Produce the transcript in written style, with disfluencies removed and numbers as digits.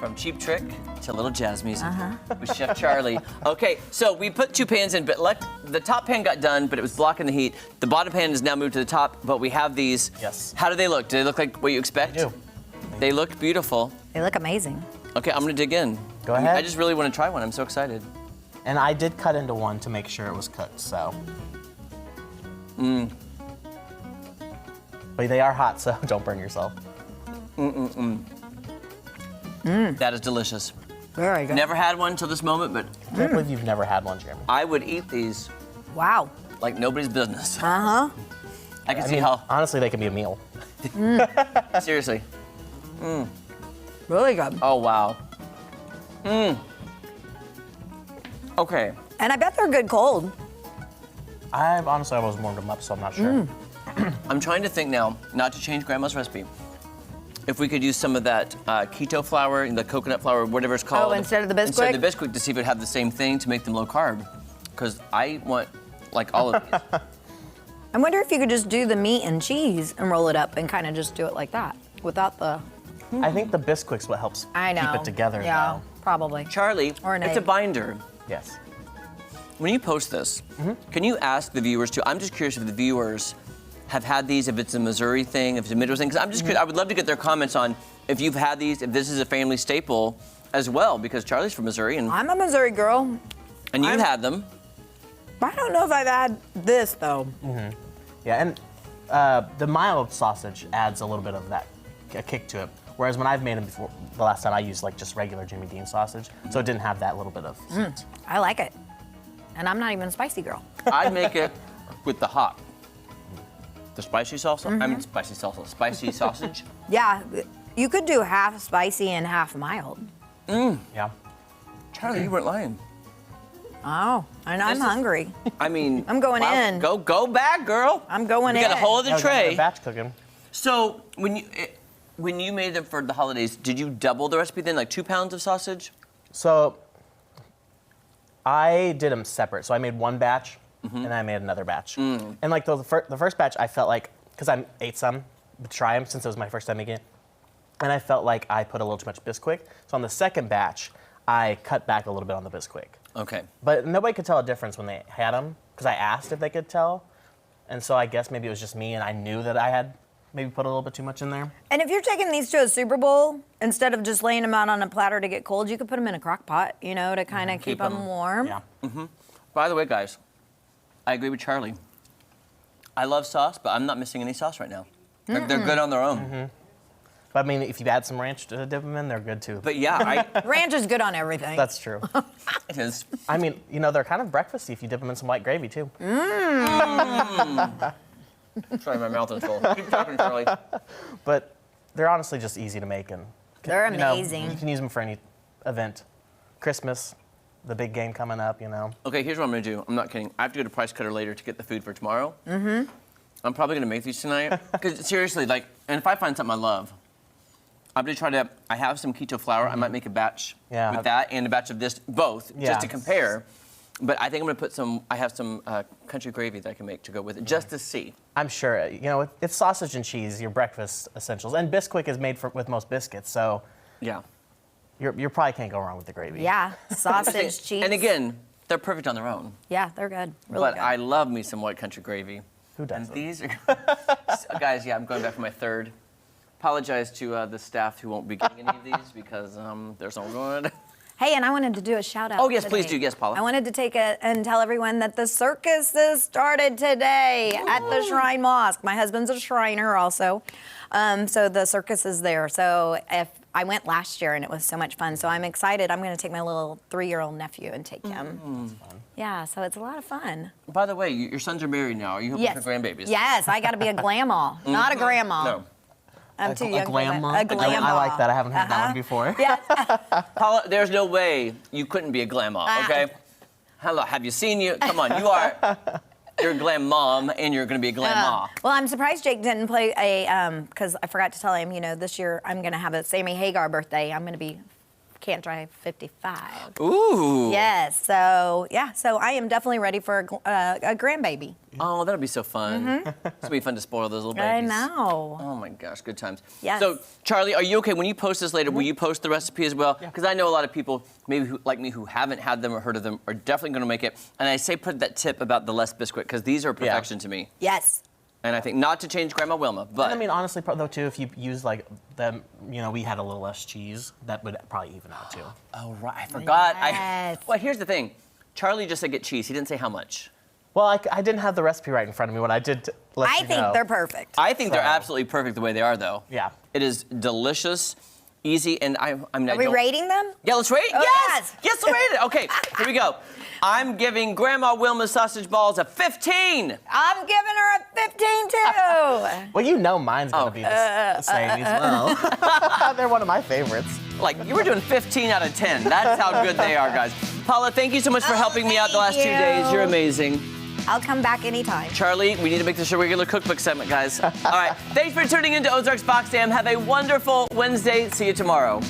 From Cheap Trick to Little Jazz Music with Chef Charlie. Okay, so we put 2 pans in, but the top pan got done, but it was blocking the heat. The bottom pan is now moved to the top, but we have these. Yes. How do they look? Do they look like what you expect? They do. They look beautiful. They look amazing. Okay, I'm gonna dig in. Go ahead. I just really want to try one. I'm so excited. And I did cut into one to make sure it was cooked, so. But they are hot, so don't burn yourself. That is delicious. Very good. Never had one till this moment, but I can't believe you've never had one, Jeremy. I would eat these Wow. like nobody's business. Uh-huh. I can see how, Honestly, they can be a meal. seriously. Really good. Oh, wow. Okay. And I bet they're good cold. I was warmed them up, so I'm not sure. I'm trying to think now, not to change Grandma's recipe. If we could use some of that keto flour, the coconut flour, whatever it's called. Oh, instead of the Bisquick? Instead of the Bisquick, to see if it would have the same thing to make them low carb. Because I want, like, all of these. I wonder if you could just do the meat and cheese and roll it up and kind of just do it like that without the. I think the Bisquick's what helps I know. keep it together, Yeah, though. probably. Charlie, Or an it's a egg. binder. Yes. When you post this, can you ask the viewers too? I'm just curious if the viewers have had these, if it's a Missouri thing, if it's a Midwest thing, because I'm just curious, I would love to get their comments on if you've had these, if this is a family staple as well, because Charlie's from Missouri and I'm a Missouri girl. you've had them. I don't know if I've had this though. Yeah, and the mild sausage adds a little bit of that a kick to it. Whereas when I've made them before, the last time I used like just regular Jimmy Dean sausage, so it didn't have that little bit of heat. I like it. And I'm not even a spicy girl. I'd make it with the hot. The spicy salsa? I mean, spicy salsa. Spicy sausage? Yeah, you could do half spicy and half mild. Yeah. Charlie, you weren't lying. Oh, and I'm hungry. I mean, I'm going in. Go back, girl. I'm going We in. got a whole other Yeah, we got another tray. batch cooking. So when you made them for the holidays, did you double the recipe then, like 2 pounds of sausage? So I did them separate. So I made one batch, and then I made another batch. And like the first batch, I felt like, because I ate some to try them since it was my first time making it, and I felt like I put a little too much Bisquick. So on the second batch, I cut back a little bit on the Bisquick. Okay. But nobody could tell a difference when they had them, because I asked if they could tell. And so I guess maybe it was just me, and I knew that I had maybe put a little bit too much in there. And if you're taking these to a Super Bowl, instead of just laying them out on a platter to get cold, you could put them in a crock pot, you know, to kind of keep them warm. Yeah. By the way, guys, I agree with Charlie. I love sauce, but I'm not missing any sauce right now. They're good on their own. But I mean, if you add some ranch to dip them in, they're good too. But yeah, Ranch is good on everything. That's true. it is. I mean, you know, they're kind of breakfasty if you dip them in some white gravy too. Sorry, my mouth is full. Keep talking, Charlie. But they're honestly just easy to make, and They're you know, amazing. you can use them for any event. Christmas, the big game coming up, you know. Okay, here's what I'm gonna do. I'm not kidding. I have to go to Price Cutter later to get the food for tomorrow. I'm probably gonna make these tonight. Because seriously, like, and if I find something I love, I'm gonna try to, I have some keto flour. I might make a batch with that and a batch of this, both, just to compare. But I think I'm gonna put I have some country gravy that I can make to go with it, just to see. I'm sure, you know, it's sausage and cheese, your breakfast essentials. And Bisquick is made with most biscuits, so Yeah. you probably can't go wrong with the gravy. Yeah, sausage, cheese. And again, they're perfect on their own. Yeah, they're good. Really But good. I love me some white country gravy. Who doesn't? And these are, guys, yeah, I'm going back for my third. Apologize to the staff who won't be getting any of these because they're so good. Hey, and I wanted to do a shout out. Oh, yes, today. please do. Yes, Paula. I wanted to take and tell everyone that the circuses started today at the Shrine Mosque. My husband's a Shriner also. So the circus is there. So if I went last year and it was so much fun. So I'm excited. I'm going to take my little 3-year-old nephew and take him. Yeah, so it's a lot of fun. By the way, your sons are married now. Are you hoping for grandbabies? Yes, I got to be a grandma, not a grandma. No. I'm too young for grandma? that. A grandma. I like that. I haven't heard that one before. Yeah. Paula, there's no way you couldn't be a grandma, okay? Hello, have you seen you? Come on, you're a glam mom and you're going to be a glam ma. Well, I'm surprised Jake didn't play because I forgot to tell him, you know, this year I'm going to have a Sammy Hagar birthday. I'm going to be can't drive 55. Ooh. Yes, so I am definitely ready for a grandbaby. Oh, that'll be so fun. It'll be fun to spoil those little babies. I know. Oh my gosh, good times. Yes. So, Charlie, are you okay when you post this later? Will you post the recipe as well? Because I know a lot of people, maybe like me, who haven't had them or heard of them, are definitely going to make it. And I say put that tip about the less Bisquick because these are perfection to me. Yes. And I think not to change Grandma Wilma, but And I mean, honestly, though, too, if you use like them, we had a little less cheese, that would probably even out too. oh right, I forgot. Yes. Well, here's the thing. Charlie just said get cheese. He didn't say how much. Well, I didn't have the recipe right in front of me when I did let I you think know. they're perfect. I think they're So- absolutely perfect the way they are, though. Yeah. It is delicious, easy, and I mean, Are we rating them? Yeah, let's rate it. Oh, Yes! Yes, let's rate it. Okay, here we go. I'm giving Grandma Wilma's sausage balls a 15. I'm giving her a 15 too. Well, mine's gonna be the same as well. They're one of my favorites. Like, you were doing 15 out of 10. That's how good they are, guys. Paula, thank you so much for helping me out the last 2 thank days. you. You're amazing. I'll come back anytime. Charlie, we need to make this a regular cookbook segment, guys. All right, thanks for tuning into Ozarks Box Jam. Have a wonderful Wednesday. See you tomorrow.